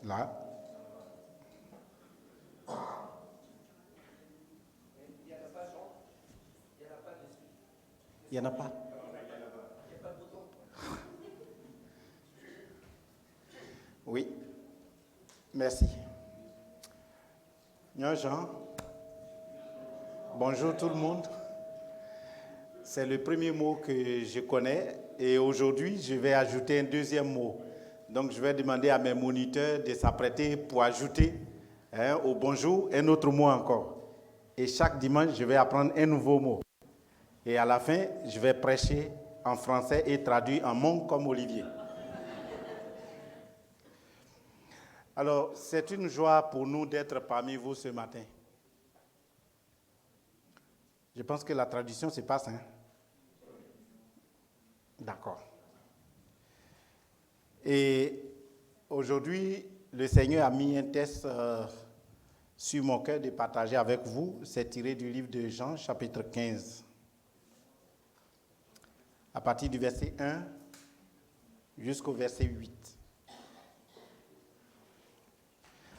Là. Il n'y en a pas. Oui. Merci. Jean. Bonjour tout le monde. C'est le premier mot que je connais et aujourd'hui, je vais ajouter un deuxième mot. Donc, je vais demander à mes moniteurs de s'apprêter pour ajouter au bonjour un autre mot encore. Et chaque dimanche, je vais apprendre un nouveau mot. Et à la fin, je vais prêcher en français et traduire en monde comme Olivier. Alors, c'est une joie pour nous d'être parmi vous ce matin. Je pense que la traduction se passe, hein? D'accord. Et aujourd'hui, le Seigneur a mis un texte sur mon cœur de partager avec vous. C'est tiré du livre de Jean, chapitre 15. À partir du verset 1 jusqu'au verset 8.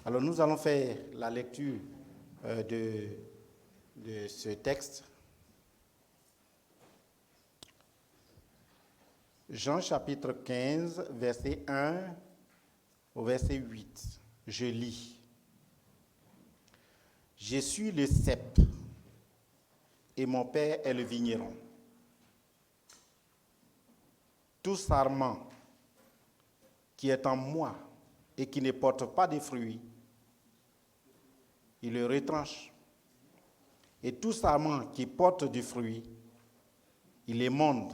Alors nous allons faire la lecture de ce texte. Jean chapitre 15, verset 1 au verset 8. Je lis. Je suis le cep et mon Père est le vigneron. Tout sarment qui est en moi et qui ne porte pas de fruits, il le retranche. Et tout sarment qui porte du fruit, il émonde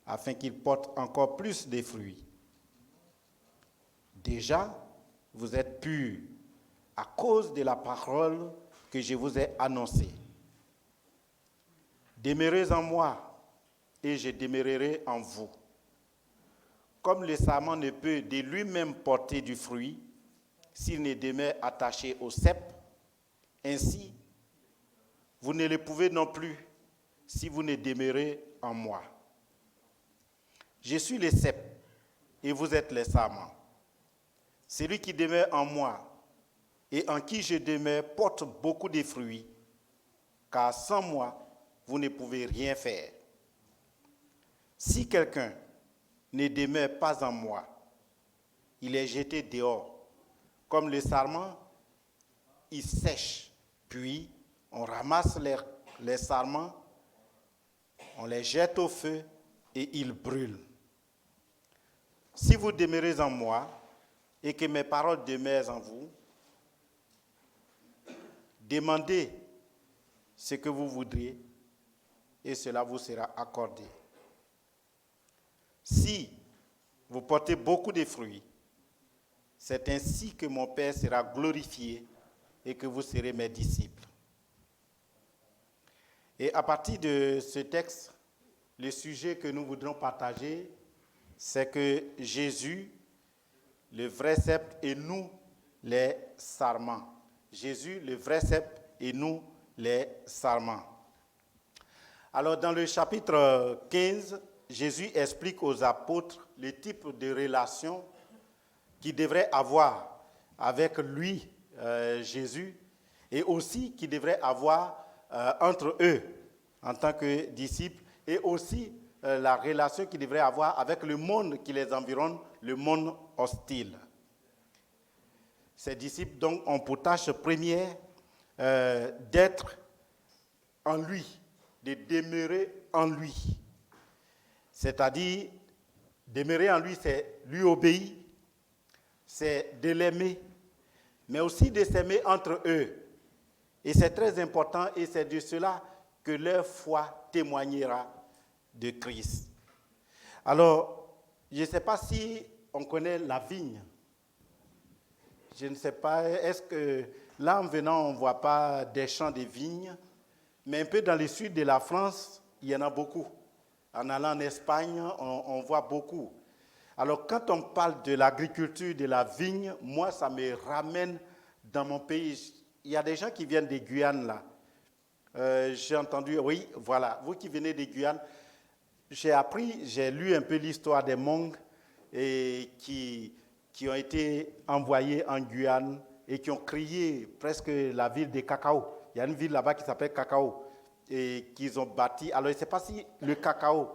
afin qu'il porte encore plus de fruits. Déjà, vous êtes purs à cause de la parole que je vous ai annoncée. Demeurez en moi et je demeurerai en vous. Comme le sarment ne peut de lui-même porter du fruit s'il ne demeure attaché au cep, ainsi, vous ne le pouvez non plus si vous ne demeurez en moi. Je suis le cep et vous êtes les sarments. Celui qui demeure en moi et en qui je demeure porte beaucoup de fruits, car sans moi, vous ne pouvez rien faire. Si quelqu'un ne demeure pas en moi, il est jeté dehors. Comme le sarment, il sèche, puis on ramasse les sarments, on les jette au feu et ils brûlent. Si vous demeurez en moi et que mes paroles demeurent en vous, demandez ce que vous voudrez et cela vous sera accordé. Si vous portez beaucoup de fruits, c'est ainsi que mon Père sera glorifié et que vous serez mes disciples. Et à partir de ce texte, le sujet que nous voudrons partager, c'est que Jésus, le vrai cep, et nous, les sarments. Jésus, le vrai cep, et nous, les sarments. Alors, dans le chapitre 15, Jésus explique aux apôtres le type de relation qu'ils devraient avoir avec lui, Jésus, et aussi qu'ils devraient avoir entre eux en tant que disciples, et aussi la relation qu'ils devraient avoir avec le monde qui les environne, le monde hostile. Ces disciples, donc, ont pour tâche première d'être en lui, de demeurer en lui. C'est-à-dire, demeurer en lui, c'est lui obéir, c'est de l'aimer, mais aussi de s'aimer entre eux. Et c'est très important, et c'est de cela que leur foi témoignera de Christ. Alors, je ne sais pas si on connaît la vigne. Je ne sais pas, est-ce que là, en venant, on ne voit pas des champs de vignes, mais un peu dans le sud de la France, il y en a beaucoup. En allant en Espagne, on voit beaucoup. Alors, quand on parle de l'agriculture, de la vigne, moi, ça me ramène dans mon pays. Il y a des gens qui viennent des Guyanes, là. J'ai entendu, oui, voilà, vous qui venez des Guyanes, j'ai lu un peu l'histoire des Hmong et qui qui ont été envoyés en Guyane et qui ont créé presque la ville de Cacao. Il y a une ville là-bas qui s'appelle Cacao et qu'ils ont bâti. Alors, je ne sais pas si le cacao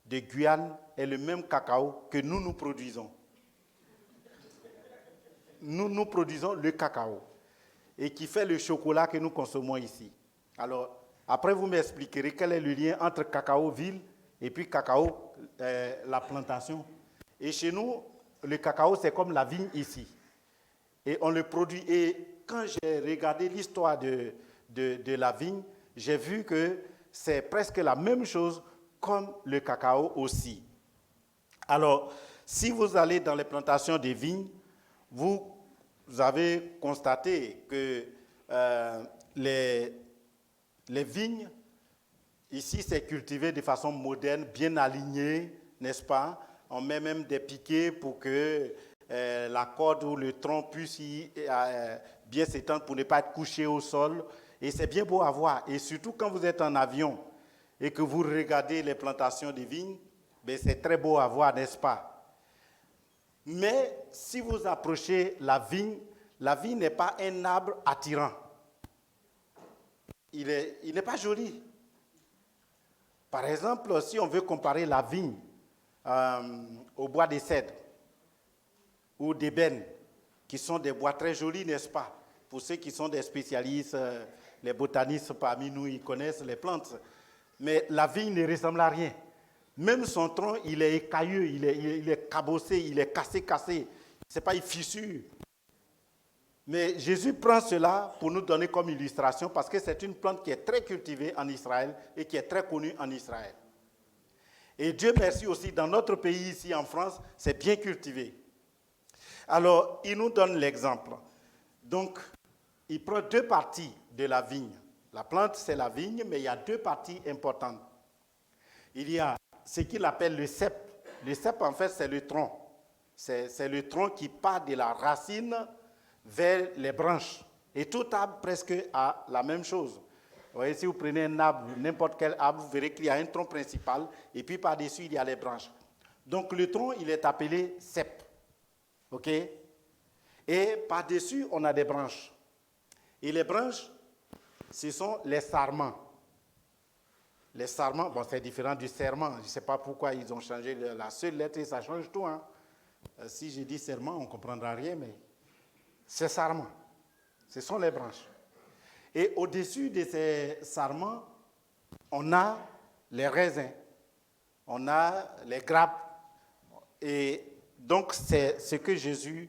de Guyane est le même cacao que nous produisons. Nous produisons le cacao et qui fait le chocolat que nous consommons ici. Alors, après, vous m'expliquerez quel est le lien entre cacao ville et puis cacao, la plantation. Et chez nous, le cacao, c'est comme la vigne ici. Et on le produit. Et quand j'ai regardé l'histoire de la vigne, j'ai vu que c'est presque la même chose comme le cacao aussi. Alors, si vous allez dans les plantations de vignes, vous avez constaté que les vignes, ici, c'est cultivé de façon moderne, bien alignée, n'est-ce pas? On met même des piquets pour que la corde ou le tronc puisse bien s'étendre pour ne pas être couché au sol. Et c'est bien beau à voir. Et surtout quand vous êtes en avion et que vous regardez les plantations de vignes, ben c'est très beau à voir, n'est-ce pas? Mais si vous approchez la vigne n'est pas un arbre attirant. Il n'est pas joli. Par exemple, si on veut comparer la vigne au bois de cèdre ou d'ébène, qui sont des bois très jolis, n'est-ce pas? Pour ceux qui sont des spécialistes, les botanistes parmi nous, ils connaissent les plantes. Mais la vigne ne ressemble à rien. Même son tronc, il est écailleux, il est cabossé, il est cassé. C'est pas une fissure. Mais Jésus prend cela pour nous donner comme illustration parce que c'est une plante qui est très cultivée en Israël et qui est très connue en Israël. Et Dieu merci aussi, dans notre pays ici en France, c'est bien cultivé. Alors, il nous donne l'exemple. Donc, il prend deux parties de la vigne. La plante, c'est la vigne, mais il y a deux parties importantes. Il y a ce qu'il appelle le cep. Le cep, en fait, c'est le tronc. C'est le tronc qui part de la racine vers les branches. Et tout arbre presque a la même chose. Vous voyez, si vous prenez un arbre, n'importe quel arbre, vous verrez qu'il y a un tronc principal et puis par-dessus, il y a les branches. Donc le tronc, il est appelé cep. OK? Et par-dessus, on a des branches. Et les branches, ce sont les sarments. Les sarments, bon, c'est différent du serment. Je ne sais pas pourquoi ils ont changé la seule lettre et ça change tout. Hein? Si je dis serment, on ne comprendra rien, mais c'est sarments. Ce sont les branches. Et au-dessus de ces sarments, on a les raisins, on a les grappes. Et donc, c'est ce que Jésus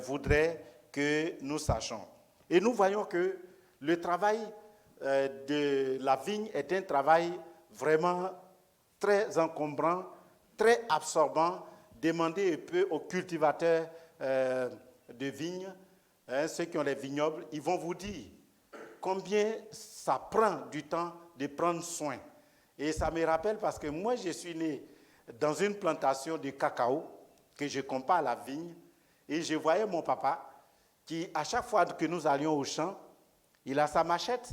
voudrait que nous sachions. Et nous voyons que le travail de la vigne est un travail vraiment très encombrant, très absorbant, demandé un peu aux cultivateurs de vignes, ceux qui ont les vignobles, ils vont vous dire combien ça prend du temps de prendre soin. Et ça me rappelle parce que moi, je suis né dans une plantation de cacao que je compare à la vigne et je voyais mon papa qui, à chaque fois que nous allions au champ, il a sa machette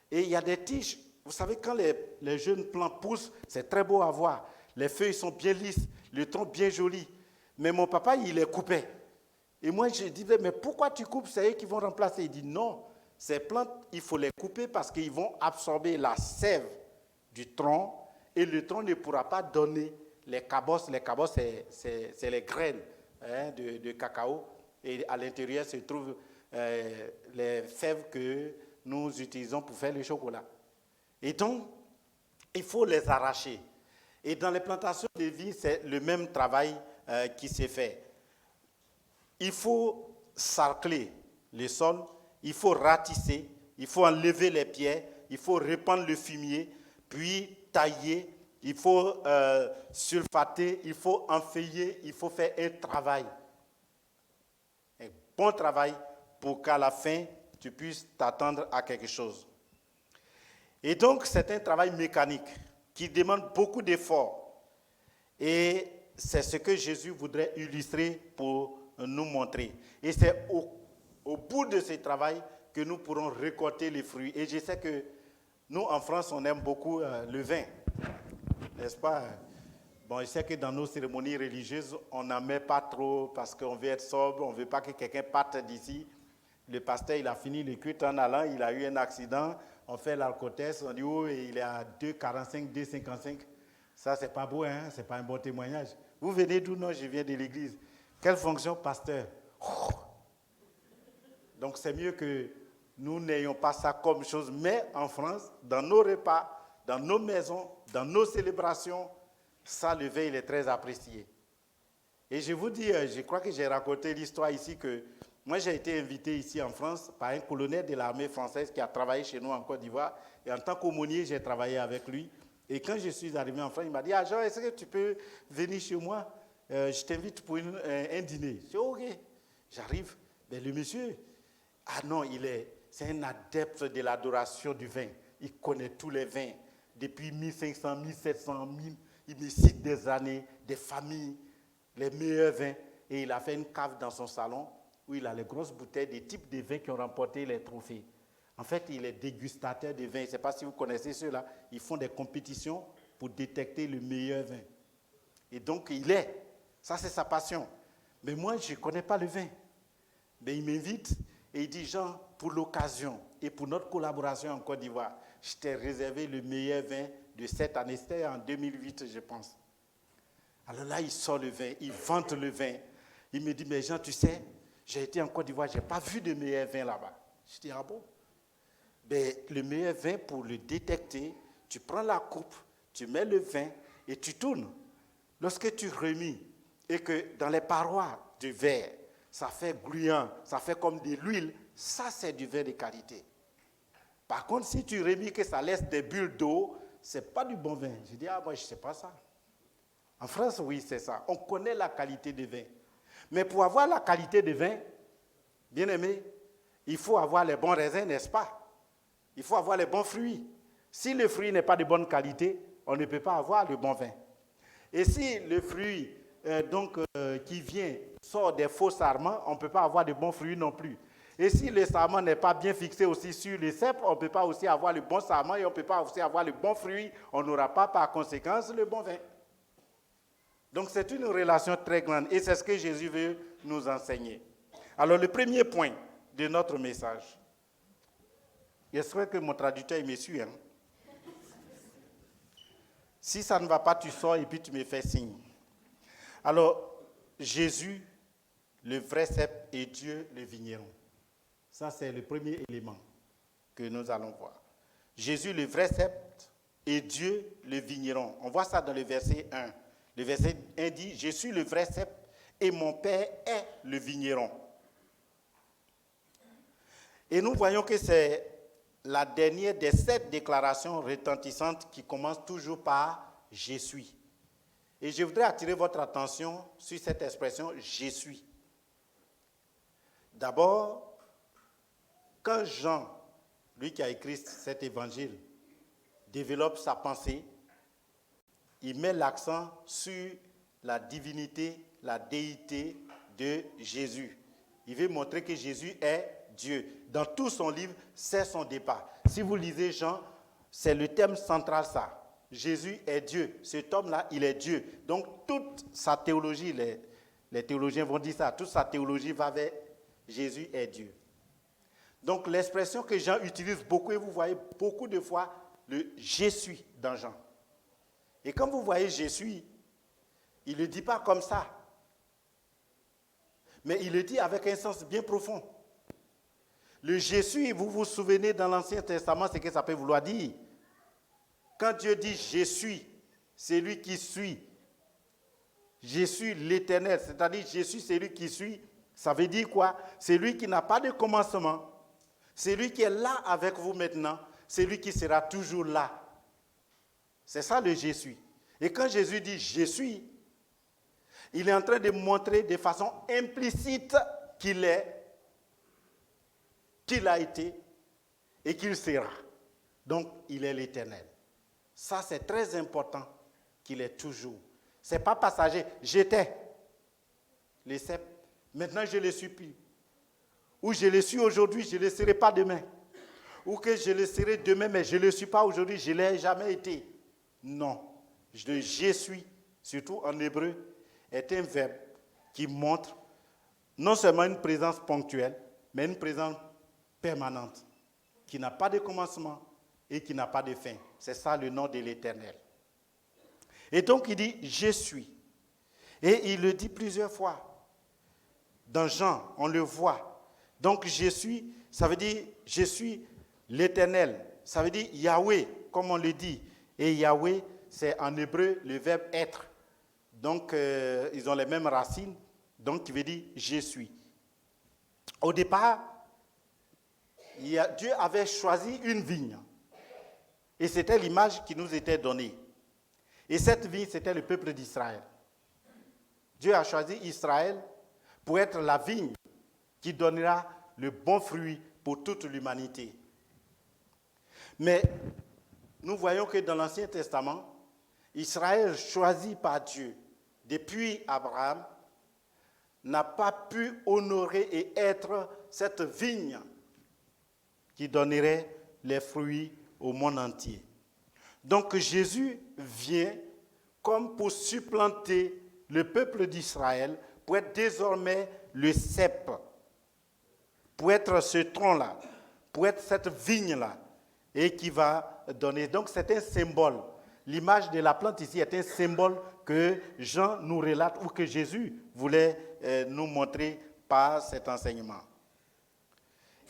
et il y a des tiges. Vous savez, quand les jeunes plants poussent, c'est très beau à voir. Les feuilles sont bien lisses, le tronc bien joli. Mais mon papa, il les coupait. Et moi, je disais, mais pourquoi tu coupes? C'est eux qui vont remplacer. Il dit, non, ces plantes, il faut les couper parce qu'ils vont absorber la sève du tronc et le tronc ne pourra pas donner les cabosses. Les cabosses, c'est les graines de cacao. Et à l'intérieur se trouvent les fèves que nous utilisons pour faire le chocolat. Et donc, il faut les arracher. Et dans les plantations de vigne, c'est le même travail qui s'est fait. Il faut sarcler le sol, il faut ratisser, il faut enlever les pierres, il faut répandre le fumier, puis tailler, il faut sulfater, il faut enfeuiller, il faut faire un travail. Un bon travail pour qu'à la fin, tu puisses t'attendre à quelque chose. Et donc, c'est un travail mécanique qui demande beaucoup d'efforts. Et c'est ce que Jésus voudrait illustrer pour nous montrer. Et c'est au bout de ce travail que nous pourrons récolter les fruits. Et je sais que nous, en France, on aime beaucoup le vin, n'est-ce pas? Bon, je sais que dans nos cérémonies religieuses, on n'en met pas trop parce qu'on veut être sobre, on ne veut pas que quelqu'un parte d'ici. Le pasteur, il a fini le culte en allant, il a eu un accident, on fait l'alcotest, on dit oh, il est à 2,45, 2,55. Ça, c'est pas beau, hein? C'est pas un bon témoignage. Vous venez d'où? Non, je viens de l'église. Quelle fonction, pasteur? Oh. Donc, c'est mieux que nous n'ayons pas ça comme chose, mais en France, dans nos repas, dans nos maisons, dans nos célébrations, ça, le vin, il est très apprécié. Et je vous dis, je crois que j'ai raconté l'histoire ici que moi, j'ai été invité ici en France par un colonel de l'armée française qui a travaillé chez nous en Côte d'Ivoire. Et en tant qu'aumônier, j'ai travaillé avec lui. Et quand je suis arrivé en France, il m'a dit, ah Jean, est-ce que tu peux venir chez moi? Je t'invite pour un dîner. Je dis, ok, j'arrive. Mais le monsieur, ah non, c'est un adepte de l'adoration du vin. Il connaît tous les vins. Depuis 1500, 1700, 1000, il me cite des années, des familles, les meilleurs vins. Et il a fait une cave dans son salon où il a les grosses bouteilles des types de vins qui ont remporté les trophées. En fait, il est dégustateur de vins. Je ne sais pas si vous connaissez ceux-là. Ils font des compétitions pour détecter le meilleur vin. Et donc, ça c'est sa passion. Mais moi, je ne connais pas le vin. Mais il m'invite et il dit, Jean, pour l'occasion et pour notre collaboration en Côte d'Ivoire, je t'ai réservé le meilleur vin de cette année. C'était en 2008, je pense. Alors là, il sort le vin, il vante le vin. Il me dit, mais Jean, tu sais, j'ai été en Côte d'Ivoire, je n'ai pas vu de meilleur vin là-bas. Je dis, ah bon? Ben, le meilleur vin, pour le détecter, tu prends la coupe, tu mets le vin et tu tournes. Lorsque tu remis et que dans les parois du verre, ça fait gluant, ça fait comme de l'huile, ça c'est du vin de qualité. Par contre, si tu remis que ça laisse des bulles d'eau, ce n'est pas du bon vin. Je dis, ah moi je ne sais pas ça. En France, oui, c'est ça. On connaît la qualité du vin. Mais pour avoir la qualité du vin, bien aimé, il faut avoir les bons raisins, n'est-ce pas? Il faut avoir les bons fruits. Si le fruit n'est pas de bonne qualité, on ne peut pas avoir le bon vin. Et si le fruit qui vient sort des faux sarments, on ne peut pas avoir de bons fruits non plus. Et si le sarment n'est pas bien fixé aussi sur le cep, on ne peut pas aussi avoir le bon sarment et on ne peut pas aussi avoir le bon fruit. On n'aura pas par conséquence le bon vin. Donc c'est une relation très grande et c'est ce que Jésus veut nous enseigner. Alors le premier point de notre message, j'espère que mon traducteur me suit. Hein? Si ça ne va pas, tu sors et puis tu me fais signe. Alors, Jésus, le vrai cep, et Dieu, le vigneron. Ça, c'est le premier élément que nous allons voir. Jésus, le vrai cep, et Dieu, le vigneron. On voit ça dans le verset 1. Le verset 1 dit, « Je suis le vrai cep et mon Père est le vigneron. » Et nous voyons que c'est la dernière des 7 déclarations retentissantes qui commencent toujours par « Je suis ». Et je voudrais attirer votre attention sur cette expression « Je suis ». D'abord, quand Jean, lui qui a écrit cet évangile, développe sa pensée, il met l'accent sur la divinité, la déité de Jésus. Il veut montrer que Jésus est Dieu. Dans tout son livre, c'est son départ. Si vous lisez Jean, c'est le thème central ça. Jésus est Dieu. Cet homme-là, il est Dieu. Donc toute sa théologie, les théologiens vont dire ça, toute sa théologie va vers Jésus est Dieu. Donc l'expression que Jean utilise beaucoup, et vous voyez beaucoup de fois le « je suis » dans Jean. Et quand vous voyez « je suis », il ne le dit pas comme ça. Mais il le dit avec un sens bien profond. Le « je suis », vous vous souvenez dans l'Ancien Testament, ce que ça peut vouloir dire. Quand Dieu dit « je suis », c'est lui qui suit. Je suis l'Éternel, c'est-à-dire je suis celui qui suit. Ça veut dire quoi? C'est lui qui n'a pas de commencement. C'est lui qui est là avec vous maintenant. C'est lui qui sera toujours là. C'est ça le « je suis ». Et quand Jésus dit « je suis », il est en train de montrer de façon implicite qu'il est, qu'il a été et qu'il sera. Donc, il est l'Éternel. Ça, c'est très important qu'il est toujours. Ce n'est pas passager. J'étais le cep. Maintenant, je ne le suis plus. Ou je le suis aujourd'hui, je ne le serai pas demain. Ou que je le serai demain, mais je ne le suis pas aujourd'hui, je ne l'ai jamais été. Non. Je suis surtout en hébreu, est un verbe qui montre non seulement une présence ponctuelle, mais une présence permanente, qui n'a pas de commencement et qui n'a pas de fin. C'est ça le nom de l'Éternel. Et donc il dit « Je suis ». Et il le dit plusieurs fois. Dans Jean, on le voit. Donc je suis, ça veut dire « Je suis l'Éternel ». Ça veut dire Yahweh, comme on le dit. Et Yahweh, c'est en hébreu le verbe « être ». Donc ils ont les mêmes racines. Donc il veut dire « Je suis ». Au départ, Dieu avait choisi une vigne. Et c'était l'image qui nous était donnée. Et cette vigne, c'était le peuple d'Israël. Dieu a choisi Israël pour être la vigne qui donnera le bon fruit pour toute l'humanité. Mais nous voyons que dans l'Ancien Testament, Israël, choisi par Dieu depuis Abraham, n'a pas pu honorer et être cette vigne qui donnerait les fruits au monde entier. Donc Jésus vient comme pour supplanter le peuple d'Israël, pour être désormais le cep, pour être ce tronc-là, pour être cette vigne-là, et qui va donner. Donc c'est un symbole. L'image de la plante ici est un symbole que Jean nous relate ou que Jésus voulait nous montrer par cet enseignement.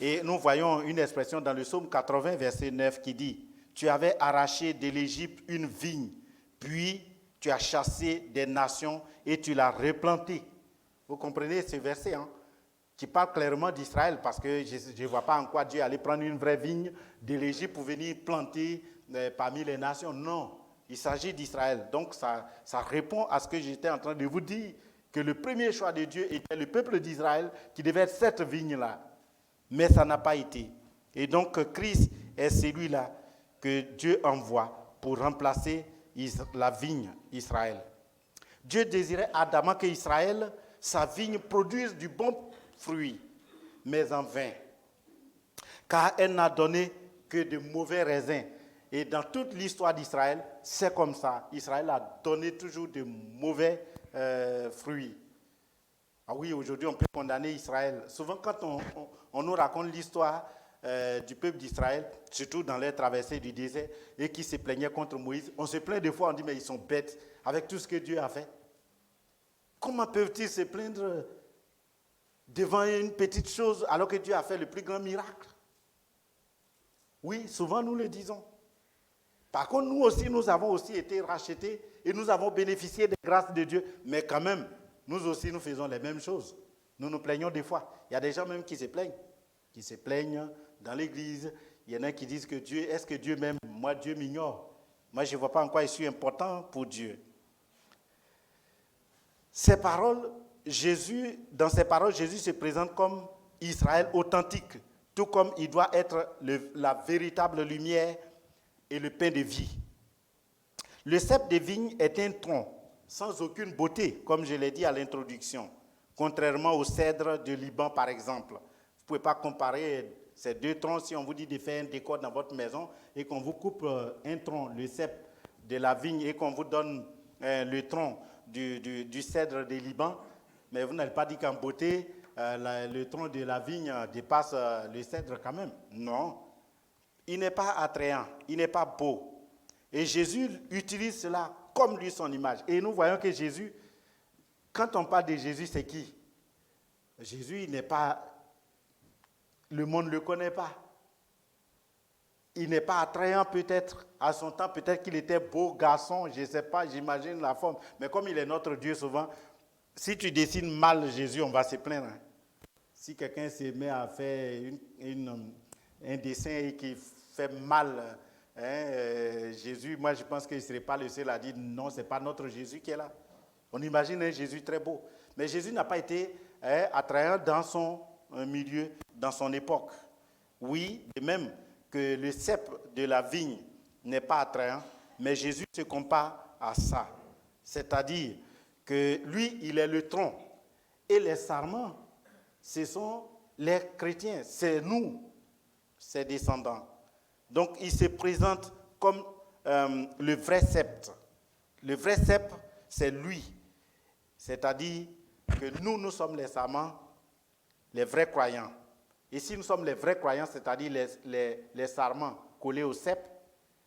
Et nous voyons une expression dans le psaume 80, verset 9 qui dit « Tu avais arraché de l'Égypte une vigne, puis tu as chassé des nations et tu l'as replantée. » Vous comprenez ce verset qui parle clairement d'Israël, parce que je ne vois pas en quoi Dieu allait prendre une vraie vigne de l'Égypte pour venir planter parmi les nations. Non, il s'agit d'Israël. Donc ça répond à ce que j'étais en train de vous dire, que le premier choix de Dieu était le peuple d'Israël qui devait être cette vigne-là. Mais ça n'a pas été. Et donc Christ est celui-là que Dieu envoie pour remplacer la vigne Israël. Dieu désirait ardemment que Israël, sa vigne, produise du bon fruit, mais en vain. Car elle n'a donné que de mauvais raisins. Et dans toute l'histoire d'Israël, c'est comme ça. Israël a donné toujours de mauvais fruits. Ah oui, aujourd'hui, on peut condamner Israël. Souvent, quand on nous raconte l'histoire du peuple d'Israël, surtout dans les traversées du désert, et qui se plaignaient contre Moïse, on se plaint des fois, on dit, mais ils sont bêtes avec tout ce que Dieu a fait. Comment peuvent-ils se plaindre devant une petite chose alors que Dieu a fait le plus grand miracle? Oui, souvent nous le disons. Par contre, nous aussi, nous avons aussi été rachetés et nous avons bénéficié des grâces de Dieu. Mais quand même, nous aussi, nous faisons les mêmes choses. Nous nous plaignons des fois. Il y a des gens même qui se plaignent dans l'église. Il y en a qui disent que Dieu, est-ce que Dieu m'aime? Moi, Dieu m'ignore. Moi, je ne vois pas en quoi je suis important pour Dieu. Ces paroles, dans ces paroles, Jésus se présente comme Israël authentique, tout comme il doit être la véritable lumière et le pain de vie. Le cep de vigne est un tronc sans aucune beauté, comme je l'ai dit à l'introduction, contrairement au cèdre de Liban, par exemple. Vous ne pouvez pas comparer ces deux troncs si on vous dit de faire un décor dans votre maison et qu'on vous coupe un tronc, le cep de la vigne, et qu'on vous donne le tronc du cèdre de Liban, mais vous n'allez pas dire qu'en beauté, le tronc de la vigne dépasse le cèdre quand même. Non. Il n'est pas attrayant, il n'est pas beau. Et Jésus utilise cela comme lui son image. Et nous voyons que Jésus, quand on parle de Jésus, c'est qui? Jésus, il n'est pas... Le monde ne le connaît pas. Il n'est pas attrayant peut-être à son temps, peut-être qu'il était beau garçon, je ne sais pas, j'imagine la forme. Mais comme il est notre Dieu souvent, si tu dessines mal Jésus, on va se plaindre. Si quelqu'un se met à faire un dessin et qui fait mal Jésus, moi je pense qu'il ne serait pas le seul à dire non, ce n'est pas notre Jésus qui est là. On imagine un Jésus très beau. Mais Jésus n'a pas été attrayant dans son milieu, dans son époque. Oui, de même que le cep de la vigne n'est pas attrayant, mais Jésus se compare à ça. C'est-à-dire que lui, il est le tronc. Et les sarments, ce sont les chrétiens, c'est nous, ses descendants. Donc, il se présente comme le vrai cep. Le vrai cep, c'est lui. C'est-à-dire que nous sommes les sarments, les vrais croyants. Et si nous sommes les vrais croyants, c'est-à-dire les sarments collés au cep,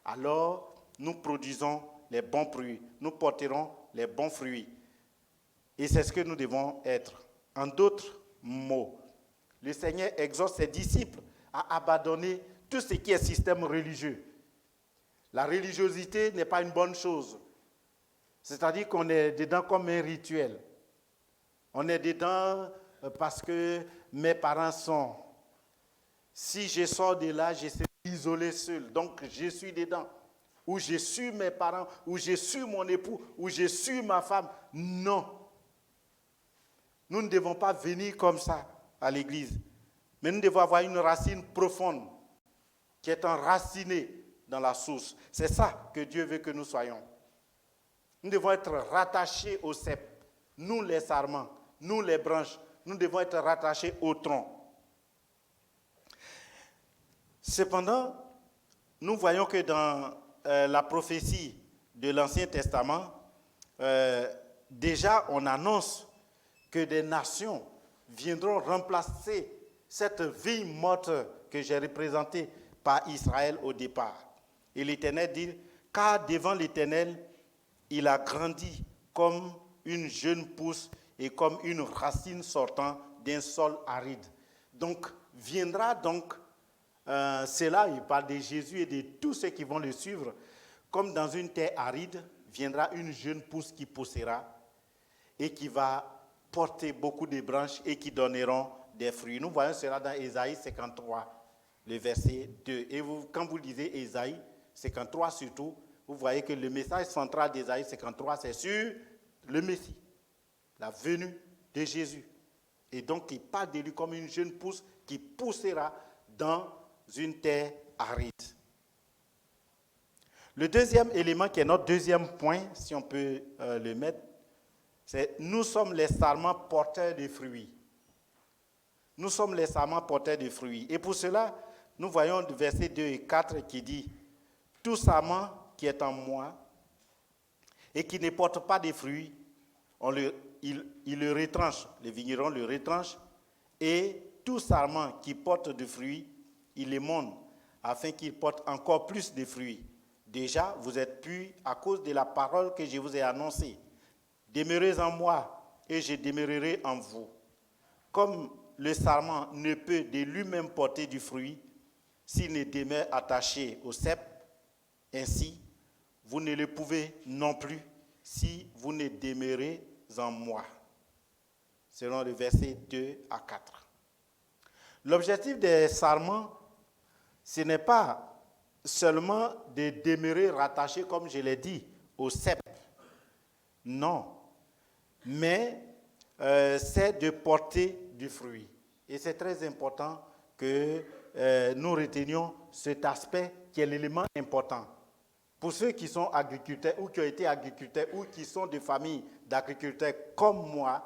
alors nous produisons les bons fruits. Nous porterons les bons fruits. Et c'est ce que nous devons être. En d'autres mots, le Seigneur exhorte ses disciples à abandonner tout ce qui est système religieux. La religiosité n'est pas une bonne chose. C'est-à-dire qu'on est dedans comme un rituel. On est dedans parce que mes parents sont. Si je sors de là, je serai isolé seul. Donc je suis dedans. Ou je suis mes parents, ou je suis mon époux, ou je suis ma femme. Non. Nous ne devons pas venir comme ça à l'église. Mais nous devons avoir une racine profonde qui est enracinée dans la source. C'est ça que Dieu veut que nous soyons. Nous devons être rattachés au cep. Nous les sarments, nous les branches, nous devons être rattachés au tronc. Cependant, nous voyons que dans la prophétie de l'Ancien Testament, déjà on annonce que des nations viendront remplacer cette vie morte que j'ai représentée par Israël au départ. Et l'Éternel dit, car devant l'Éternel, il a grandi comme une jeune pousse et comme une racine sortant d'un sol aride. Donc, viendra donc, c'est là, il parle de Jésus et de tous ceux qui vont le suivre, comme dans une terre aride, viendra une jeune pousse qui poussera et qui va porter beaucoup de branches et qui donneront des fruits. Nous voyons cela dans Ésaïe 53, le verset 2. Et quand vous lisez Ésaïe 53 surtout, vous voyez que le message central d'Ésaïe 53, c'est sur le Messie, la venue de Jésus. Et donc, il parle de lui comme une jeune pousse qui poussera dans une terre aride. Le deuxième élément, qui est notre deuxième point, si on peut le mettre, c'est nous sommes les sarments porteurs de fruits. Nous sommes les sarments porteurs de fruits. Et pour cela, nous voyons le verset 2 et 4 qui dit « Tout sarment qui est en moi et qui ne porte pas de fruits, il le retranche, les vignerons le retranchent, et tout sarment qui porte de fruits, il les monte, afin qu'il porte encore plus de fruits. Déjà, vous êtes purs à cause de la parole que je vous ai annoncée. Demeurez en moi, et je demeurerai en vous. Comme le sarment ne peut de lui-même porter du fruit, s'il ne demeure attaché au cep, ainsi, vous ne le pouvez non plus si vous ne demeurez en moi. Selon le verset 2 à 4. L'objectif des sarments, ce n'est pas seulement de demeurer rattaché, comme je l'ai dit, au cep. Non. Mais c'est de porter du fruit. Et c'est très important que nous retenions cet aspect qui est l'élément important. Pour ceux qui sont agriculteurs ou qui ont été agriculteurs ou qui sont de familles d'agriculteurs comme moi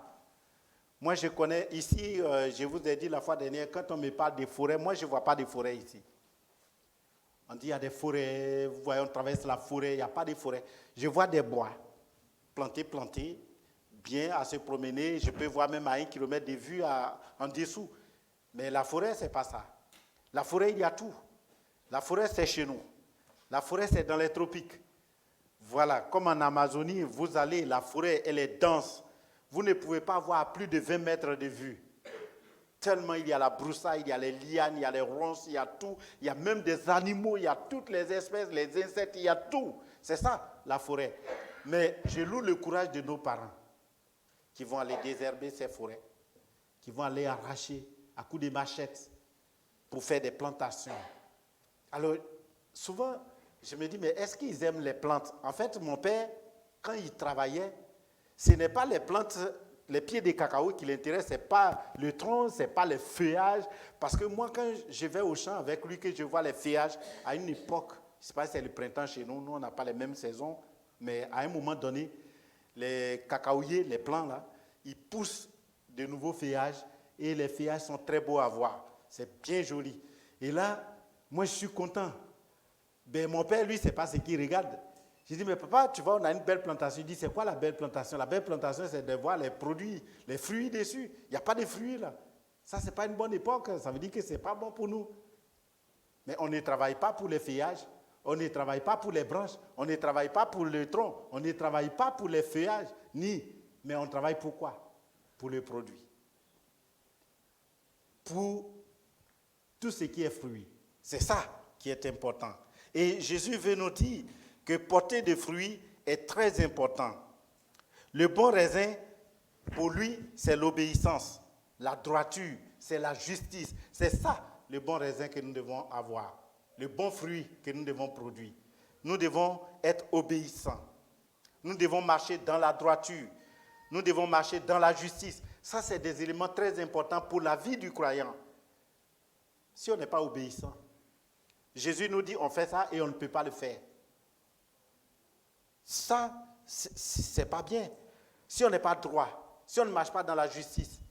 je connais ici, je vous ai dit la fois dernière, quand on me parle des forêts, moi je ne vois pas de forêt ici. On dit il y a des forêts, vous voyez, on traverse la forêt, il n'y a pas de forêt. Je vois des bois plantés, bien à se promener. Je peux voir même à 1 kilomètre de vue en dessous. Mais la forêt, ce n'est pas ça. La forêt, il y a tout. La forêt, c'est chez nous. La forêt, c'est dans les tropiques. Voilà, comme en Amazonie, vous allez, la forêt, elle est dense. Vous ne pouvez pas voir à plus de 20 mètres de vue. Tellement il y a la broussaille, il y a les lianes, il y a les ronces, il y a tout. Il y a même des animaux, il y a toutes les espèces, les insectes, il y a tout. C'est ça, la forêt. Mais je loue le courage de nos parents qui vont aller désherber ces forêts, qui vont aller arracher à coups de machettes pour faire des plantations. Alors, souvent, je me dis, mais est-ce qu'ils aiment les plantes? En fait, mon père, quand il travaillait, ce n'est pas les plantes, les pieds de cacao qui l'intéressent, ce n'est pas le tronc, ce n'est pas les feuillages. Parce que moi, quand je vais au champ avec lui, que je vois les feuillages, à une époque, je ne sais pas si c'est le printemps chez nous, nous on n'a pas les mêmes saisons, mais à un moment donné, les cacaoyers, les plants là, ils poussent de nouveaux feuillages et les feuillages sont très beaux à voir. C'est bien joli. Et là, moi je suis content. Ben, mon père, lui, ce n'est pas ce qu'il regarde. Je dis, mais papa, tu vois, on a une belle plantation. Il dit, c'est quoi la belle plantation? La belle plantation, c'est de voir les produits, les fruits dessus. Il n'y a pas de fruits là. Ça, ce n'est pas une bonne époque. Ça veut dire que ce n'est pas bon pour nous. Mais on ne travaille pas pour les feuillages. On ne travaille pas pour les branches. On ne travaille pas pour le tronc. On ne travaille pas pour les feuillages. Mais on travaille pour quoi? Pour le produit. Pour tout ce qui est fruit. C'est ça qui est important. Et Jésus veut nous dire que porter des fruits est très important. Le bon raisin, pour lui, c'est l'obéissance, la droiture, c'est la justice. C'est ça le bon raisin que nous devons avoir, le bon fruit que nous devons produire. Nous devons être obéissants. Nous devons marcher dans la droiture. Nous devons marcher dans la justice. Ça, c'est des éléments très importants pour la vie du croyant. Si on n'est pas obéissant, Jésus nous dit on fait ça et on ne peut pas le faire. Ça, c'est pas bien. Si on n'est pas droit, si on ne marche pas dans la justice,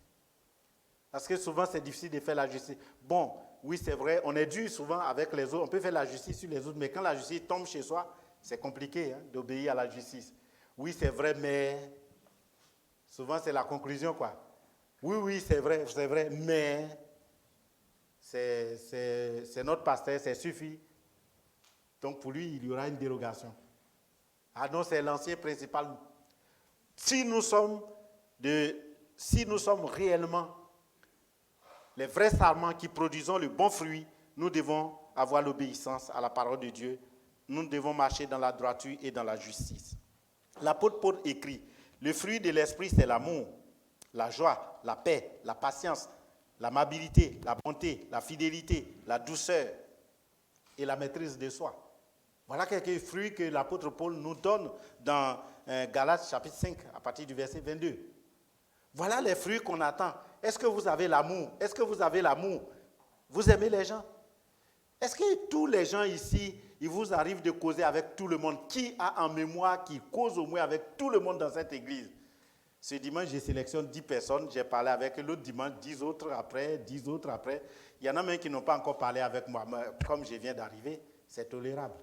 parce que souvent c'est difficile de faire la justice. Bon, oui c'est vrai, on est dur souvent avec les autres, on peut faire la justice sur les autres, mais quand la justice tombe chez soi, c'est compliqué d'obéir à la justice. Oui c'est vrai, mais souvent c'est la conclusion quoi. Oui c'est vrai, mais c'est notre pasteur, c'est suffit. Donc pour lui, il y aura une dérogation. Ah non, c'est l'ancien principal. Si nous sommes réellement les vrais sarments qui produisons le bon fruit, nous devons avoir l'obéissance à la parole de Dieu. Nous devons marcher dans la droiture et dans la justice. L'apôtre Paul écrit, le fruit de l'esprit, c'est l'amour, la joie, la paix, la patience, l'amabilité, la bonté, la fidélité, la douceur et la maîtrise de soi. Voilà quelques fruits que l'apôtre Paul nous donne dans Galates chapitre 5, à partir du verset 22. Voilà les fruits qu'on attend. Est-ce que vous avez l'amour? Est-ce que vous avez l'amour? Vous aimez les gens? Est-ce que tous les gens ici, il vous arrive de causer avec tout le monde? Qui a en mémoire, qui cause au moins avec tout le monde dans cette église? Ce dimanche, j'ai sélectionné 10 personnes. J'ai parlé avec l'autre dimanche, 10 autres après, 10 autres après. Il y en a même qui n'ont pas encore parlé avec moi. Mais comme je viens d'arriver, c'est tolérable.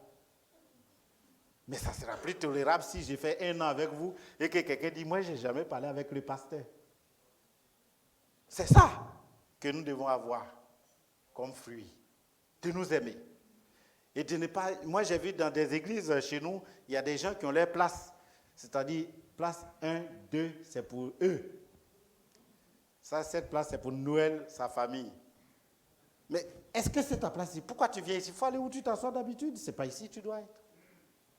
Mais ça sera plus tolérable si j'ai fait 1 an avec vous et que quelqu'un dit, moi, je n'ai jamais parlé avec le pasteur. C'est ça que nous devons avoir comme fruit, de nous aimer. Et de ne pas... Moi, j'ai vu dans des églises chez nous, il y a des gens qui ont leur place. C'est-à-dire, place 1, 2, c'est pour eux. Ça, cette place, c'est pour Noël, sa famille. Mais est-ce que c'est ta place ici? Pourquoi tu viens ici? Il faut aller où tu t'assois d'habitude. Ce n'est pas ici que tu dois être.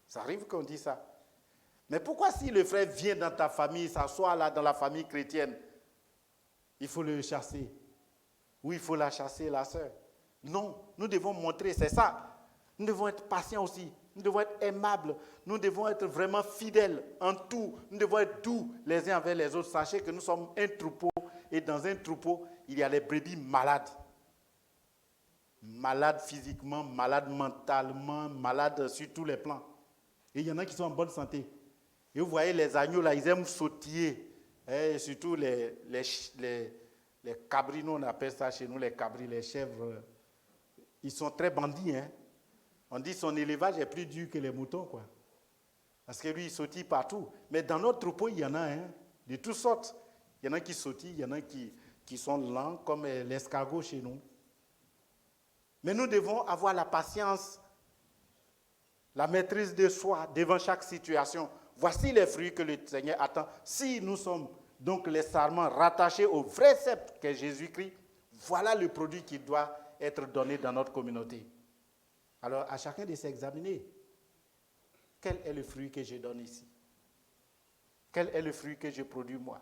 Ça arrive qu'on dit ça. Mais pourquoi si le frère vient dans ta famille, s'assoit là dans la famille chrétienne, il faut le chasser? Ou il faut la chasser, la sœur? Non, nous devons montrer, c'est ça. Nous devons être patients aussi. Nous devons être aimables. Nous devons être vraiment fidèles en tout. Nous devons être doux les uns envers les autres. Sachez que nous sommes un troupeau. Et dans un troupeau, il y a les brebis malades. Malades physiquement, malades mentalement, malades sur tous les plans. Et il y en a qui sont en bonne santé. Et vous voyez les agneaux là, ils aiment sautiller. Et surtout les cabris, nous on appelle ça chez nous les cabris, les chèvres. Ils sont très bandits. On dit son élevage est plus dur que les moutons, quoi. Parce que lui, il sautille partout. Mais dans notre troupeau, il y en a de toutes sortes. Il y en a qui sautillent, il y en a qui sont lents, comme l'escargot chez nous. Mais nous devons avoir la patience, la maîtrise de soi devant chaque situation. Voici les fruits que le Seigneur attend. Si nous sommes donc les sarments rattachés au vrai sceptre qu'est Jésus-Christ, voilà le produit qui doit être donné dans notre communauté. Alors, à chacun de s'examiner. Quel est le fruit que je donne ici? Quel est le fruit que je produis moi?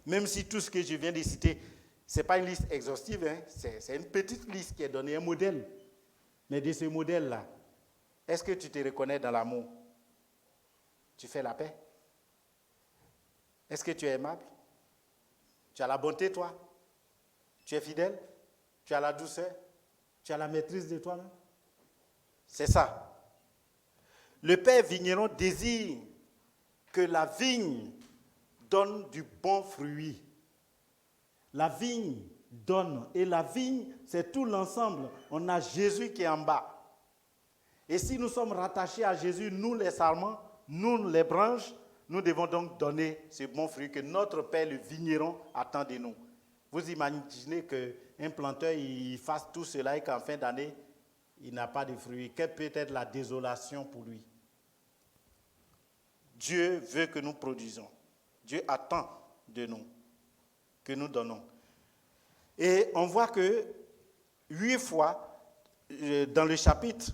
Même si tout ce que je viens de citer, ce n'est pas une liste exhaustive, c'est une petite liste qui est donnée, un modèle. Mais de ce modèle-là, est-ce que tu te reconnais dans l'amour? Tu fais la paix? Est-ce que tu es aimable? Tu as la bonté, toi? Tu es fidèle? Tu as la douceur? Tu as la maîtrise de toi-même? C'est ça. Le père vigneron désire que la vigne donne du bon fruit. La vigne donne. Et la vigne, c'est tout l'ensemble. On a Jésus qui est en bas. Et si nous sommes rattachés à Jésus, nous les sarments, nous les branches, nous devons donc donner ce bon fruit que notre Père, le vigneron, attend de nous. Vous imaginez qu'un planteur, il fasse tout cela et qu'en fin d'année, il n'a pas de fruits. Quelle peut être la désolation pour lui? Dieu veut que nous produisons. Dieu attend de nous, que nous donnons. Et on voit que 8 fois, dans le chapitre,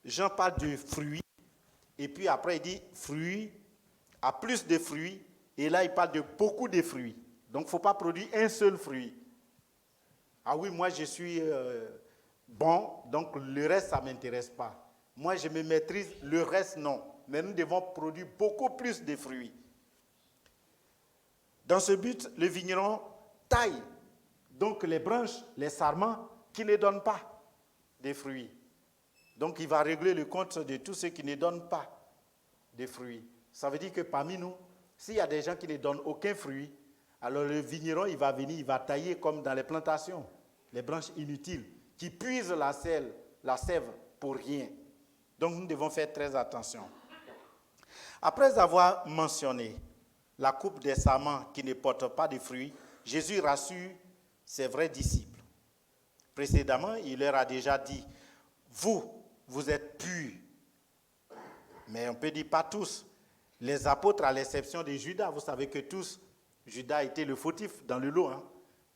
Jean parle de fruits, et puis après il dit fruits, à plus de fruits, et là il parle de beaucoup de fruits. Donc il ne faut pas produire un seul fruit. Ah oui, moi je suis bon, donc le reste ça ne m'intéresse pas. Moi je me maîtrise, le reste non. Mais nous devons produire beaucoup plus de fruits. Dans ce but, le vigneron taille donc les branches, les sarments qui ne donnent pas de fruits. Donc il va régler le compte de tous ceux qui ne donnent pas de fruits. Ça veut dire que parmi nous, s'il y a des gens qui ne donnent aucun fruit, alors le vigneron, il va venir, il va tailler comme dans les plantations, les branches inutiles, qui puisent la sève pour rien. Donc nous devons faire très attention. Après avoir mentionné la coupe des sarments qui ne portent pas de fruits, Jésus rassure ses vrais disciples. Précédemment, il leur a déjà dit, vous êtes purs. Mais on peut dire pas tous. Les apôtres, à l'exception de Judas, vous savez que tous, Judas était le fautif dans le lot. Hein?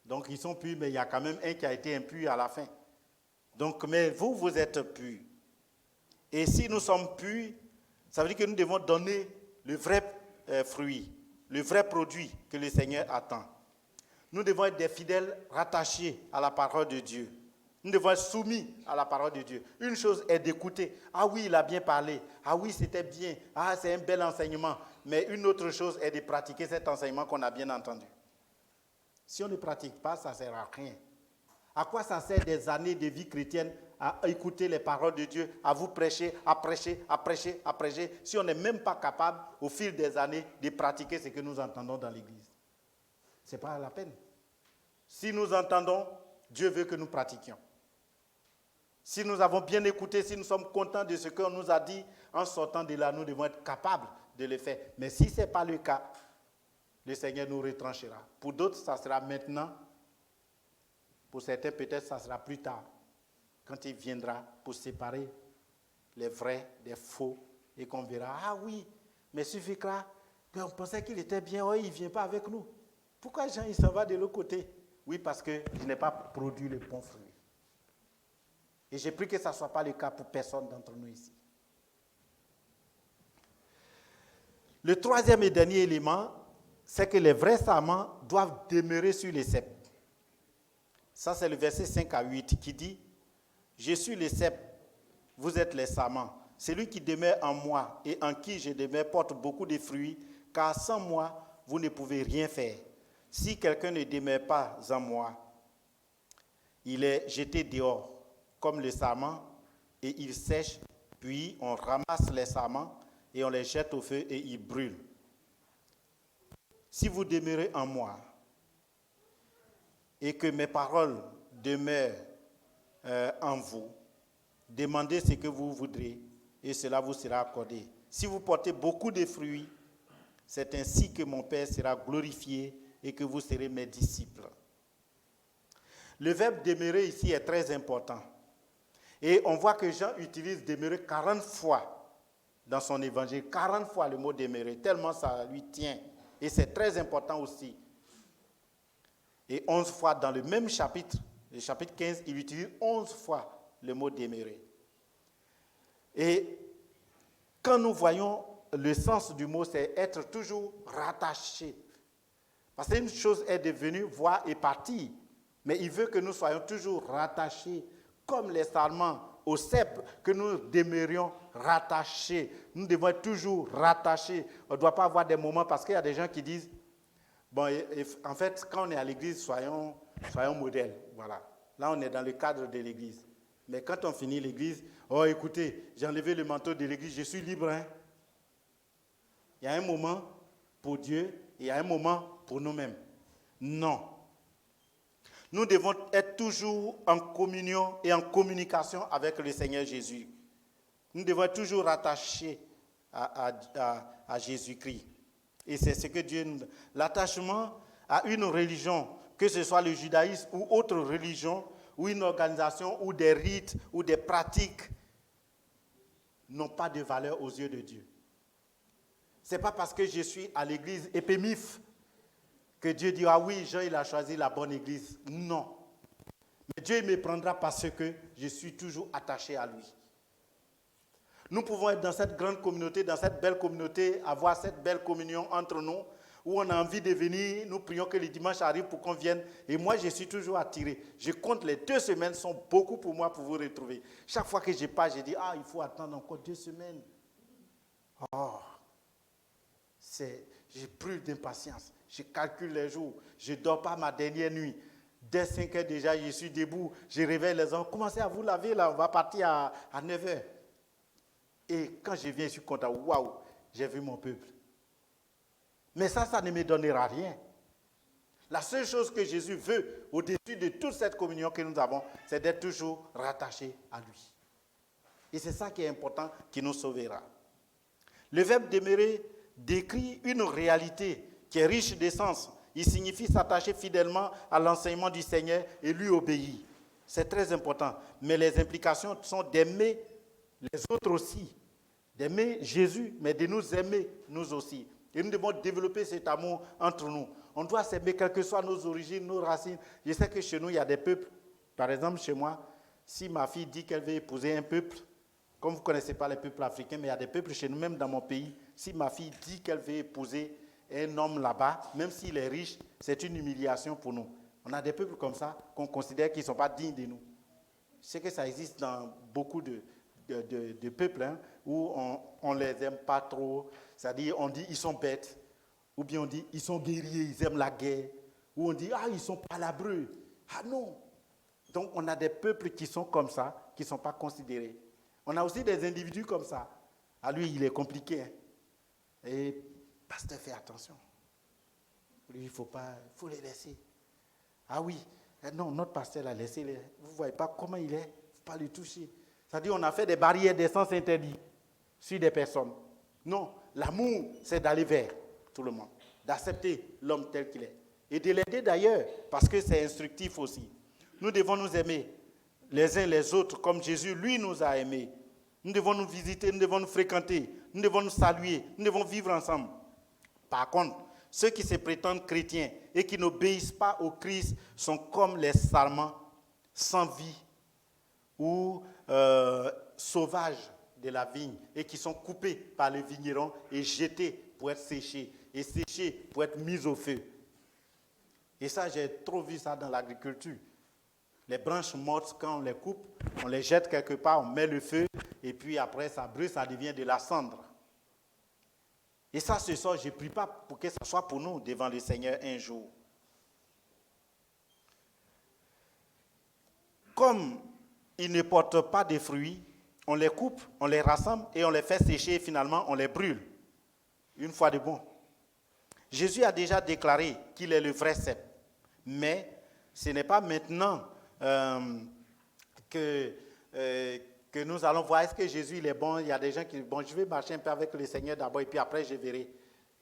Donc ils sont purs, mais il y a quand même un qui a été impur à la fin. Donc, mais vous êtes purs. Et si nous sommes purs, ça veut dire que nous devons donner le vrai fruit, le vrai produit que le Seigneur attend. Nous devons être des fidèles rattachés à la parole de Dieu. Nous devons être soumis à la parole de Dieu. Une chose est d'écouter. Ah oui, il a bien parlé. Ah oui, c'était bien. Ah, c'est un bel enseignement. Mais une autre chose est de pratiquer cet enseignement qu'on a bien entendu. Si on ne pratique pas, ça ne sert à rien. À quoi ça sert des années de vie chrétienne à écouter les paroles de Dieu, à vous prêcher, à prêcher, à prêcher, à prêcher, si on n'est même pas capable, au fil des années, de pratiquer ce que nous entendons dans l'Église? Ce n'est pas la peine. Si nous entendons, Dieu veut que nous pratiquions. Si nous avons bien écouté, si nous sommes contents de ce qu'on nous a dit, en sortant de là, nous devons être capables de le faire. Mais si ce n'est pas le cas, le Seigneur nous retranchera. Pour d'autres, ça sera maintenant. Pour certains, peut-être, ça sera plus tard, quand il viendra pour séparer les vrais des faux et qu'on verra, ah oui, mais suffira qu'on pensait qu'il était bien, oh, il ne vient pas avec nous. Pourquoi Jean, il s'en va de l'autre côté? Oui, parce qu'il n'a pas produit le bon fruit. Et j'ai pris que ça ne soit pas le cas pour personne d'entre nous ici. Le troisième et dernier élément, c'est que les vrais sarments doivent demeurer sur les cèpes. Ça, c'est le verset 5 à 8 qui dit, « Je suis le cep, vous êtes les sarments. Celui qui demeure en moi et en qui je demeure porte beaucoup de fruits, car sans moi, vous ne pouvez rien faire. Si quelqu'un ne demeure pas en moi, il est jeté dehors comme le sarment et il sèche, puis on ramasse les sarments et on les jette au feu et ils brûlent. Si vous demeurez en moi et que mes paroles demeurent en vous, demandez ce que vous voudrez et cela vous sera accordé. Si vous portez beaucoup de fruits, c'est ainsi que mon Père sera glorifié et que vous serez mes disciples. » Le verbe demeurer ici est très important. Et on voit que Jean utilise demeurer 40 fois dans son évangile. 40 fois le mot demeurer, tellement ça lui tient. Et c'est très important aussi. Et 11 fois dans le même chapitre, le chapitre 15, il utilise 11 fois le mot demeurer. Et quand nous voyons le sens du mot, c'est être toujours rattaché. Parce qu'une chose est devenue voir et partir. Mais il veut que nous soyons toujours rattachés, comme les sarments au cep, que nous demeurions rattachés. Nous devons être toujours rattachés. On ne doit pas avoir des moments, parce qu'il y a des gens qui disent, bon, en fait, quand on est à l'église, soyons modèles. Voilà. Là, on est dans le cadre de l'église. Mais quand on finit l'église, oh, écoutez, j'ai enlevé le manteau de l'église, je suis libre. Hein? Il y a un moment pour Dieu et il y a un moment pour nous-mêmes. Non. Nous devons être toujours en communion et en communication avec le Seigneur Jésus. Nous devons être toujours rattachés à Jésus-Christ. Et c'est ce que Dieu nous donne. L'attachement à une religion, que ce soit le judaïsme ou autre religion, ou une organisation, ou des rites, ou des pratiques, n'ont pas de valeur aux yeux de Dieu. Ce n'est pas parce que je suis à l'église épémif que Dieu dit, ah oui, Jean, il a choisi la bonne église. Non. Mais Dieu me prendra parce que je suis toujours attaché à lui. Nous pouvons être dans cette grande communauté, dans cette belle communauté, avoir cette belle communion entre nous, où on a envie de venir, nous prions que le dimanche arrive pour qu'on vienne. Et moi, je suis toujours attiré. Je compte les 2 semaines sont beaucoup pour moi pour vous retrouver. Chaque fois que je pars, je dis, ah, il faut attendre encore 2 semaines. Oh, j'ai plus d'impatience. Je calcule les jours. Je ne dors pas ma dernière nuit. Dès 5 heures déjà, je suis debout. Je réveille les gens. Commencez à vous laver là, on va partir à 9 heures. Et quand je viens, je suis content. Waouh, j'ai vu mon peuple. Mais ça ne me donnera rien. La seule chose que Jésus veut, au-dessus de toute cette communion que nous avons, c'est d'être toujours rattaché à lui. Et c'est ça qui est important, qui nous sauvera. Le verbe demeurer décrit une réalité qui est riche d'essence. Il signifie s'attacher fidèlement à l'enseignement du Seigneur et lui obéir. C'est très important. Mais les implications sont d'aimer les autres aussi. D'aimer Jésus, mais de nous aimer nous aussi. Et nous devons développer cet amour entre nous. On doit s'aimer, quelles que soient nos origines, nos racines. Je sais que chez nous, il y a des peuples. Par exemple, chez moi, si ma fille dit qu'elle veut épouser un peuple, comme vous ne connaissez pas les peuples africains, mais il y a des peuples chez nous, même dans mon pays, si ma fille dit qu'elle veut épouser un homme là-bas, même s'il est riche, c'est une humiliation pour nous. On a des peuples comme ça qu'on considère qu'ils ne sont pas dignes de nous. Je sais que ça existe dans beaucoup de peuples hein, où on ne les aime pas trop. C'est-à-dire, on dit ils sont bêtes, ou bien on dit ils sont guerriers, ils aiment la guerre, ou on dit ah, ils sont palabreux. Ah non. Donc, on a des peuples qui sont comme ça, qui ne sont pas considérés. On a aussi des individus comme ça. Ah, lui, il est compliqué. Hein. Et, pasteur, fais attention. Lui, il faut les laisser. Ah oui, non, notre pasteur l'a laissé. Vous ne voyez pas comment il est, il ne faut pas le toucher. C'est-à-dire, on a fait des barrières d'essence interdites sur des personnes. Non, l'amour, c'est d'aller vers tout le monde, d'accepter l'homme tel qu'il est. Et de l'aider d'ailleurs, parce que c'est instructif aussi. Nous devons nous aimer les uns les autres, comme Jésus, lui, nous a aimés. Nous devons nous visiter, nous devons nous fréquenter, nous devons nous saluer, nous devons vivre ensemble. Par contre, ceux qui se prétendent chrétiens et qui n'obéissent pas au Christ sont comme les sarments sans vie ou sauvages de la vigne et qui sont coupés par les vignerons et jetés pour être séchés et séchés pour être mis au feu. Et ça, j'ai trop vu ça dans l'agriculture. Les branches mortes, quand on les coupe, on les jette quelque part, on met le feu, et puis après ça brûle, ça devient de la cendre. Et ça, ce soir, je ne prie pas pour que ça soit pour nous devant le Seigneur un jour. Comme ils ne portent pas de fruits, on les coupe, on les rassemble et on les fait sécher et finalement on les brûle. Une fois de bon. Jésus a déjà déclaré qu'il est le vrai cep. Mais ce n'est pas maintenant que nous allons voir est-ce que Jésus il est bon. Il y a des gens qui disent, bon, je vais marcher un peu avec le Seigneur d'abord et puis après je verrai.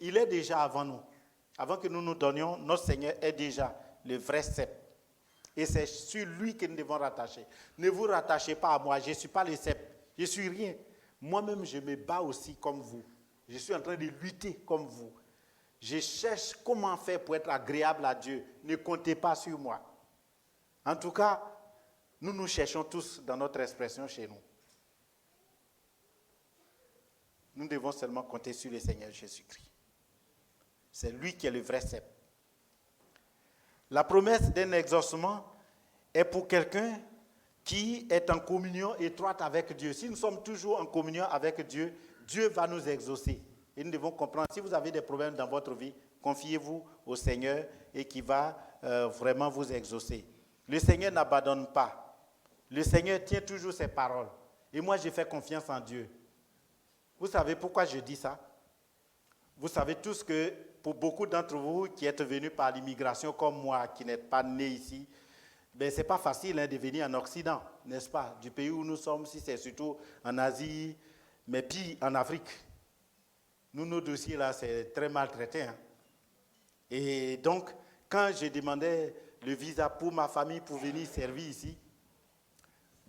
Il est déjà avant nous. Avant que nous nous donnions, notre Seigneur est déjà le vrai cep. Et c'est sur lui que nous devons rattacher. Ne vous rattachez pas à moi, je ne suis pas le cep. Je ne suis rien. Moi-même, je me bats aussi comme vous. Je suis en train de lutter comme vous. Je cherche comment faire pour être agréable à Dieu. Ne comptez pas sur moi. En tout cas, nous nous cherchons tous dans notre expression chez nous. Nous devons seulement compter sur le Seigneur Jésus-Christ. C'est lui qui est le vrai cep. La promesse d'un exaucement est pour quelqu'un qui est en communion étroite avec Dieu. Si nous sommes toujours en communion avec Dieu, Dieu va nous exaucer. Et nous devons comprendre, si vous avez des problèmes dans votre vie, confiez-vous au Seigneur et qui va vraiment vous exaucer. Le Seigneur n'abandonne pas. Le Seigneur tient toujours ses paroles. Et moi, je fais confiance en Dieu. Vous savez pourquoi je dis ça? Vous savez tous que pour beaucoup d'entre vous qui êtes venus par l'immigration comme moi, qui n'êtes pas nés ici, Ben, ce n'est pas facile de venir en Occident, n'est-ce pas? Du pays où nous sommes, si c'est surtout en Asie, mais puis en Afrique. Nous, nos dossiers là, c'est très maltraité. Hein. Et donc, quand je demandais le visa pour ma famille pour venir servir ici,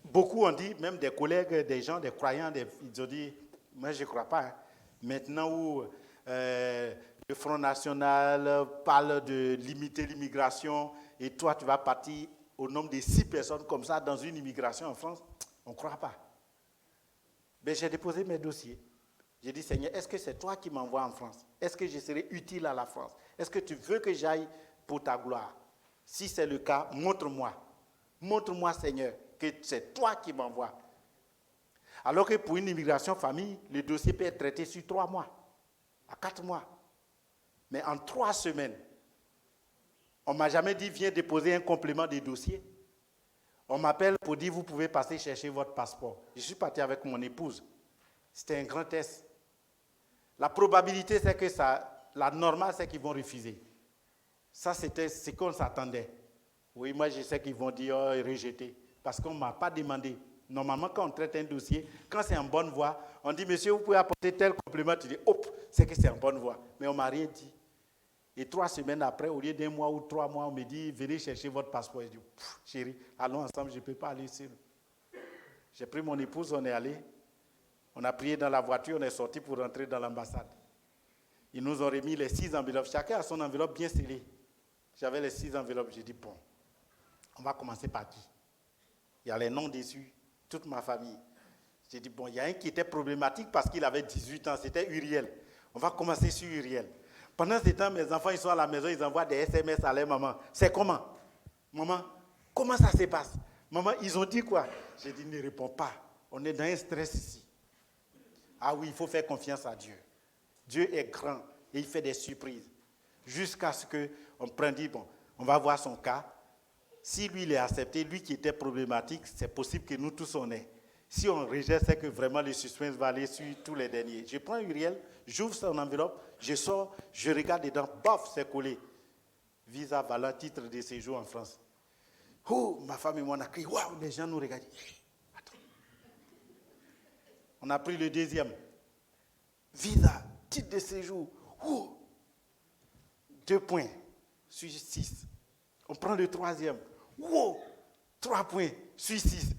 beaucoup ont dit, même des collègues, des gens, des croyants, ils ont dit, moi je ne crois pas. Hein. Maintenant où le Front National parle de limiter l'immigration et toi tu vas partir au nombre de 6 personnes comme ça dans une immigration en France, on ne croit pas. Mais j'ai déposé mes dossiers. J'ai dit, Seigneur, est-ce que c'est toi qui m'envoies en France? Est-ce que je serai utile à la France? Est-ce que tu veux que j'aille pour ta gloire? Si c'est le cas, montre-moi. Montre-moi, Seigneur, que c'est toi qui m'envoies. Alors que pour une immigration famille, le dossier peut être traité sur 3 mois, à 4 mois. Mais en 3 semaines, on ne m'a jamais dit, viens déposer un complément de dossier. On m'appelle pour dire, vous pouvez passer chercher votre passeport. Je suis parti avec mon épouse. C'était un grand test. La probabilité, c'est que la normale, c'est qu'ils vont refuser. Ça, c'était ce qu'on s'attendait. Oui, moi, je sais qu'ils vont dire rejeter. Parce qu'on ne m'a pas demandé. Normalement, quand on traite un dossier, quand c'est en bonne voie, on dit, monsieur, vous pouvez apporter tel complément. Tu dis, hop, c'est que c'est en bonne voie. Mais on ne m'a rien dit. Et 3 semaines après, au lieu d'1 mois ou 3 mois, on me dit, venez chercher votre passeport. Je dis, chérie, allons ensemble, je ne peux pas aller seul. J'ai pris mon épouse, on est allé. On a prié dans la voiture, on est sorti pour rentrer dans l'ambassade. Ils nous ont remis les 6 enveloppes. Chacun a son enveloppe bien scellée. J'avais les 6 enveloppes. J'ai dit, bon, on va commencer par qui? Il y a les noms dessus, toute ma famille. J'ai dit, bon, il y a un qui était problématique parce qu'il avait 18 ans, c'était Uriel. On va commencer sur Uriel. Pendant ce temps, mes enfants, ils sont à la maison, ils envoient des SMS à leur maman. C'est comment? Maman, comment ça se passe? Maman, ils ont dit quoi? J'ai dit, ne réponds pas. On est dans un stress ici. Ah oui, il faut faire confiance à Dieu. Dieu est grand et il fait des surprises. Jusqu'à ce qu'on prenne, dit, bon, on va voir son cas. Si lui, il est accepté, lui qui était problématique, c'est possible que nous tous on ait. Si on rejette, c'est que vraiment le suspense va aller sur tous les derniers. Je prends Uriel, j'ouvre son enveloppe, je sors, je regarde dedans, bof, c'est collé. Visa valant titre de séjour en France. Oh, ma femme et moi, on a crié, waouh, les gens nous regardent. Attends. On a pris le deuxième. Visa, titre de séjour. Oh. 2 points sur 6. On prend le troisième. Wow, 3 points sur 6.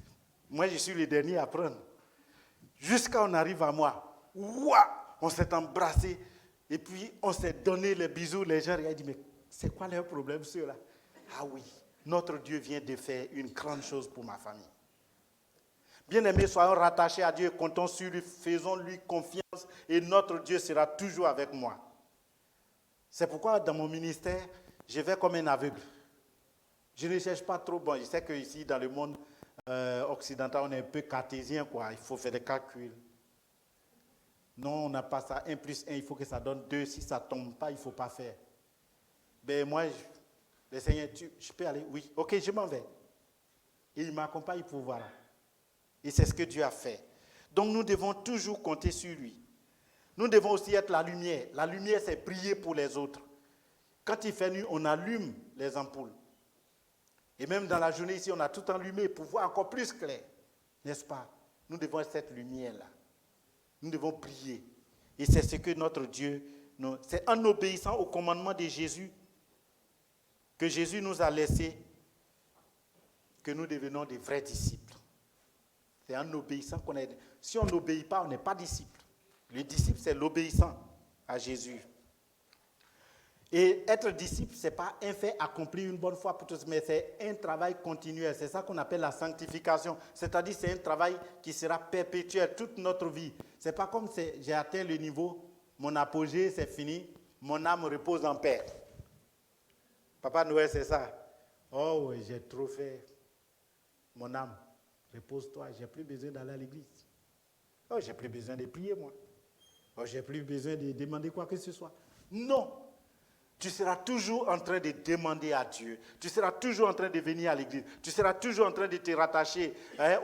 Moi, je suis le dernier à prendre. Jusqu'à on arrive à moi. Wow, on s'est embrassé. Et puis, on s'est donné les bisous. Les gens regardent et disent, mais c'est quoi leur problème, ceux-là? Ah oui, notre Dieu vient de faire une grande chose pour ma famille. Bien-aimés, soyons rattachés à Dieu, comptons sur lui, faisons-lui confiance et notre Dieu sera toujours avec moi. C'est pourquoi dans mon ministère, je vais comme un aveugle. Je ne cherche pas trop. Bon, je sais qu'ici, dans le monde occidental, on est un peu cartésien, quoi. Il faut faire des calculs. Non, on n'a pas ça. 1 plus 1, il faut que ça donne 2. Si ça ne tombe pas, il ne faut pas faire. Ben moi, le Seigneur, je peux aller? Oui. Ok, je m'en vais. Et il m'accompagne pour voir. Et c'est ce que Dieu a fait. Donc nous devons toujours compter sur lui. Nous devons aussi être la lumière. La lumière, c'est prier pour les autres. Quand il fait nuit, on allume les ampoules. Et même dans la journée ici, on a tout allumé pour voir encore plus clair. N'est-ce pas? Nous devons être cette lumière-là. Nous devons prier. Et c'est ce que notre Dieu, c'est en obéissant au commandement de Jésus, que Jésus nous a laissé, que nous devenons des vrais disciples. C'est en obéissant qu'on est. Si on n'obéit pas, on n'est pas disciple. Le disciple, c'est l'obéissant à Jésus. Et être disciple, ce n'est pas un fait accompli une bonne fois pour tous, mais c'est un travail continuel. C'est ça qu'on appelle la sanctification. C'est-à-dire c'est un travail qui sera perpétuel toute notre vie. Ce n'est pas comme si j'ai atteint le niveau, mon apogée, c'est fini, mon âme repose en paix. Papa Noël, c'est ça. Oh oui, j'ai trop fait. Mon âme, repose-toi, j'ai plus besoin d'aller à l'église. Oh, j'ai plus besoin de prier, moi. Oh, j'ai plus besoin de demander quoi que ce soit. Non. Tu seras toujours en train de demander à Dieu. Tu seras toujours en train de venir à l'église. Tu seras toujours en train de te rattacher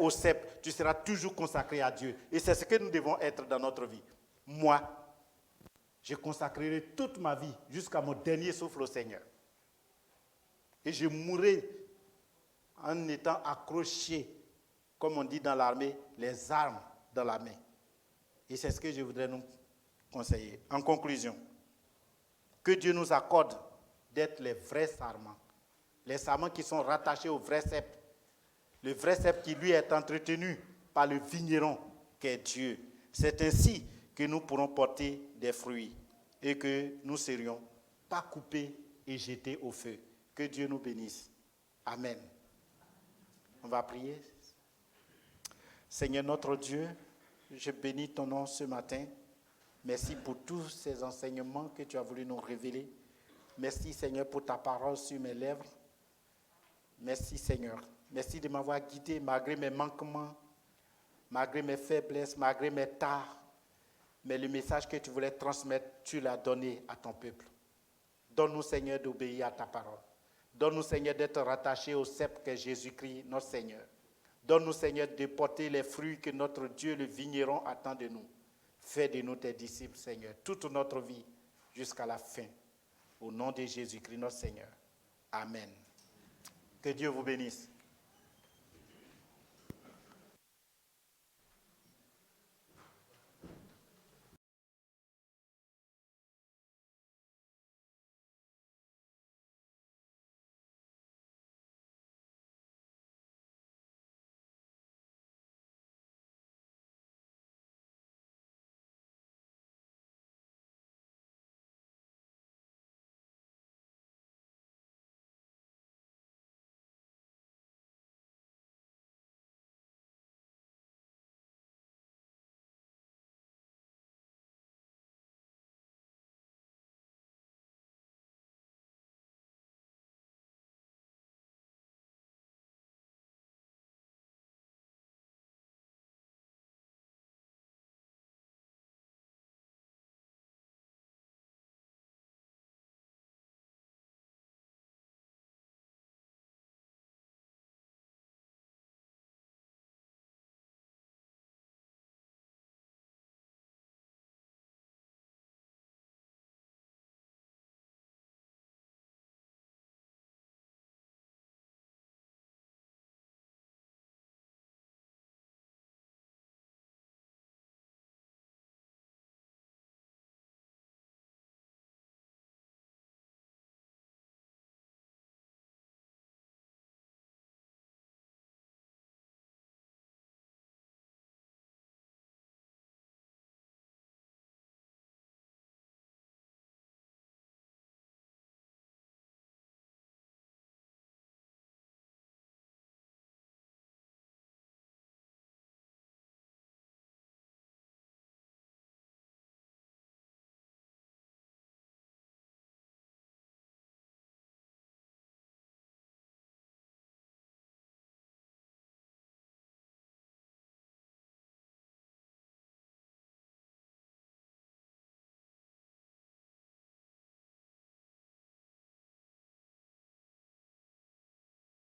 au cep. Tu seras toujours consacré à Dieu. Et c'est ce que nous devons être dans notre vie. Moi, je consacrerai toute ma vie jusqu'à mon dernier souffle au Seigneur. Et je mourrai en étant accrochés, comme on dit dans l'armée, les armes dans la main. Et c'est ce que je voudrais nous conseiller. En conclusion, que Dieu nous accorde d'être les vrais sarments. Les sarments qui sont rattachés au vrai sceptre. Le vrai sceptre qui lui est entretenu par le vigneron qu'est Dieu. C'est ainsi que nous pourrons porter des fruits et que nous ne serions pas coupés et jetés au feu. Que Dieu nous bénisse. Amen. On va prier. Seigneur notre Dieu, je bénis ton nom ce matin. Merci pour tous ces enseignements que tu as voulu nous révéler. Merci Seigneur pour ta parole sur mes lèvres. Merci Seigneur. Merci de m'avoir guidé malgré mes manquements, malgré mes faiblesses, malgré mes tares. Mais le message que tu voulais transmettre, tu l'as donné à ton peuple. Donne-nous Seigneur d'obéir à ta parole. Donne-nous Seigneur d'être rattachés au sceptre qu'est Jésus-Christ, notre Seigneur. Donne-nous Seigneur de porter les fruits que notre Dieu, le vigneron, attend de nous. Fais de nous tes disciples Seigneur, toute notre vie jusqu'à la fin. Au nom de Jésus-Christ, notre Seigneur. Amen. Que Dieu vous bénisse.